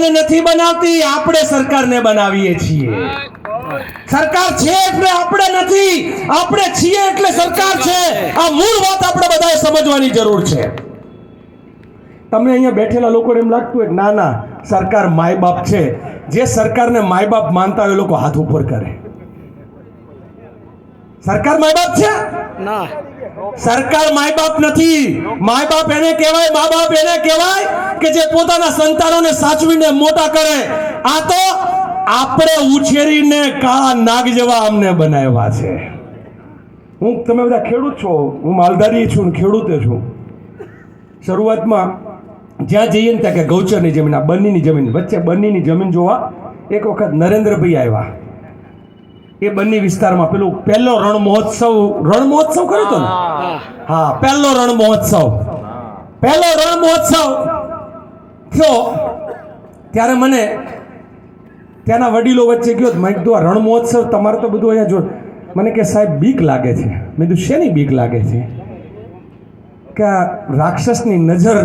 સરકારને નથી બનાવતી, આપણે સરકારને બનાવીએ છીએ। સરકાર છે એટલે આપણે નથી, આપણે છીએ એટલે સરકાર છે। આ મૂળ વાત આપણે બધાએ સમજવાની જરૂર છે। તમને અહીંયા બેઠેલા લોકોને એમ લાગતું હોય ના ના સરકાર માય બાપ છે। જે સરકારને માય બાપ માનતા હોય એ લોકો હાથ ઉપર કરે। સરકાર માય બાપ છે ના, સરકાર માય બાપ નથી। માય બાપ એને કહેવાય, મા બાપ એને કહેવાય કે જે પોતાના સંતાનોને સાચવીને મોટા કરે। આ તો આપણે ઉછેરીને કાળા નાગ જેવા અમને બનાવ્યા છે। તમે બધા ખેડૂત છો, હું માલધારી છું, ખેડૂતે છું। શરૂઆતમાં જ્યાં જઈએ ને ત્યાં કે ગૌચરની જમીન, આ બન્નીની જમીન, વચ્ચે બન્નીની જમીન જોવા એક વખત નરેન્દ્રભાઈ આવ્યા। એ બન્ની વિસ્તારમાં પેલું પહેલો રણ મહોત્સવ કર્યો હતો ને? હા, પહેલો રણ મહોત્સવ થયો ત્યારે મને ત્યાંના વડીલો વચ્ચે ગયો, મેં કીધું આ રણ મહોત્સવ તમારે તો બધું અહીંયા જો, મને કે સાહેબ બીક લાગે છે। મેં કીધું શેની બીક લાગે છે? કે આ રાક્ષસની નજર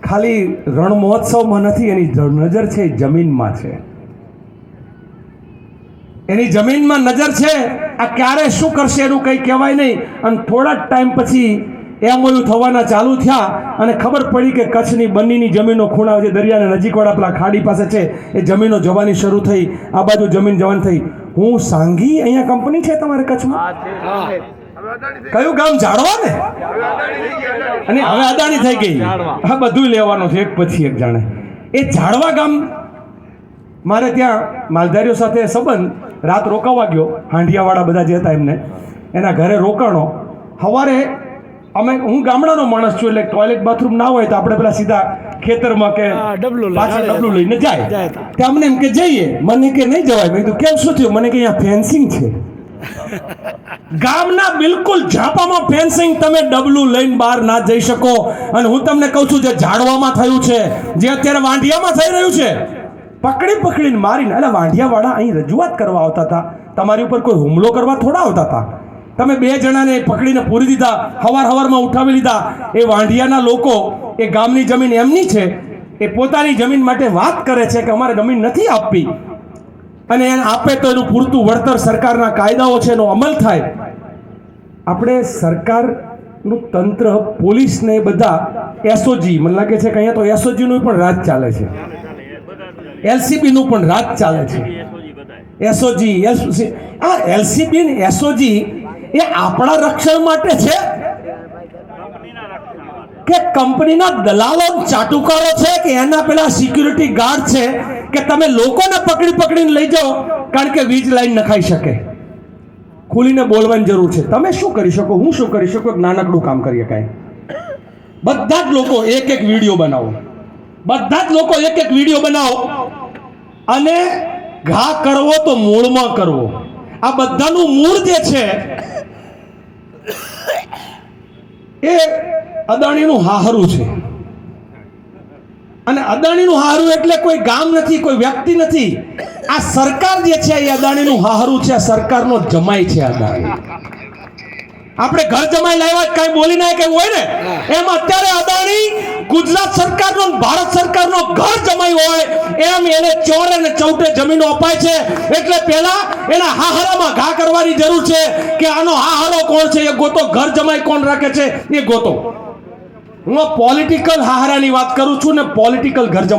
ખાલી રણ મહોત્સવમાં નથી, એની નજર છે જમીનમાં છે, એની જમીનમાં નજર છે। આ ક્યારે શું કરશે એનું કંઈ કહેવાય નહીં। અને થોડા ટાઈમ પછી એમઓયુ થવાના ચાલુ થયા અને ખબર પડી કે કચ્છની બન્નીની જમીનો ખૂણા જે દરિયાના નજીકવાળા પેલા ખાડી પાસે છે એ જમીનો જવાની શરૂ થઈ, આ બાજુ જમીન જવાની થઈ। હું સાંગી અહીંયા કંપની છે તમારે કચ્છમાં? કયું ગામ? ઝાડવા ને? અને હવે અદાણી થઈ ગઈ। હા, બધું લેવાનું છે એક પછી એક જાણે। એ ઝાડવા ગામ મારે ત્યાં માલધારીઓ સાથે સંબંધ, રાત રોકાવા ગયો। હાંડિયાવાળા બધા જે હતા એમને એના ઘરે રોકાણો। સવારે હું ગામડાનો માણસ છું એટલે ટોયલેટ બાથરૂમ ના હોય તો આપણે પેલા સીધા ખેતરમાં કે પાછળ ડબલું લઈને જાય। ત્યાં અમને એમ કે જઈએ, મને કે નહીં જવાય। મેં કીધું કેમ, શું થયું? મને કે અહીંયા ફેન્સિંગ છે। ગામના બિલકુલ ઝાપામાં ફેન્સિંગ, તમે ડબલું લઈને બહાર ના જઈ શકો। અને હું તમને કહું છું જે ઝાડવામાં થયું છે, જે અત્યારે વાંઢિયામાં થઈ રહ્યું છે, પકડીને મારીને, એટલે વાંઢિયાવાળા અહીં રજૂઆત કરવા આવતા હતા, તમારી ઉપર કોઈ હુમલો કરવા થોડા આવતા હતા। તમે 2 જણાને પકડીને પૂરી દીધા, હવારમાં ઉઠાવી લીધા। એ વાંઢિયાના લોકો, એ ગામની જમીન એમની છે, એ પોતાની જમીન માટે વાત કરે છે કે અમારે જમીન નથી આપવી, અને એને આપે તો એનું પૂરતું વળતર, સરકારના કાયદાઓ છે એનો અમલ થાય। આપણે સરકારનું તંત્ર, પોલીસને બધા એસઓજી, મને લાગે છે કે અહીંયા તો એસઓજીનું પણ રાજ ચાલે છે, એલસીબીનું પણ રાજ ચાલે છે। એસઓજી, આ એલસીબી ને એસઓજી એ આપણા રક્ષણ માટે છે કે કંપનીના દલાલો ચાટુકારો છે કે એના પેલા સિક્યુરિટી ગાર્ડ છે કે તમે લોકોને પકડીને લઈ જાઓ કારણ કે વીજ લાઈન નખાઈ શકે? ખુલીને બોલવાની જરૂર છે। તમે શું કરી શકો, હું શું કરી શકું? નાનકડું કામ કરીએ કાંઈ? બધા જ લોકો એક વિડીયો બનાવો, બધા જ લોકો એક વિડીયો બનાવો અને ઘા કરવો તો મૂળમાં કરવો। આ બધાનું મૂળ જે છે એ અદાણીનું હાહરું છે। અને અદાણીનું હાહરું એટલે કોઈ ગામ નથી, કોઈ વ્યક્તિ નથી। આ સરકાર જે છે એ અદાણીનું હાહરું છે, આ સરકારનો જમાઈ છે અદાણી। આપણે ઘર જમાઈ લાવ્યા કાંઈ બોલી ના કઈ હોય ને, એમ અત્યારે અદાણી ગુજરાત સરકારનો, ભારત સરકારનો ઘર જમાઈ હોય એમ એને ચોરે ને ચૌટે જમીનો અપાય છે। એટલે પહેલા એના હાહરામાં ઘા કરવાની જરૂર છે કે આનો હાહરો કોણ છે એ ગોતો, ઘર જમાઈ કોણ રાખે છે એ ગોતો। હું પોલિટિકલ હાહરાની વાત કરું છું ને પોલિટિકલ ઘર જમાઈ।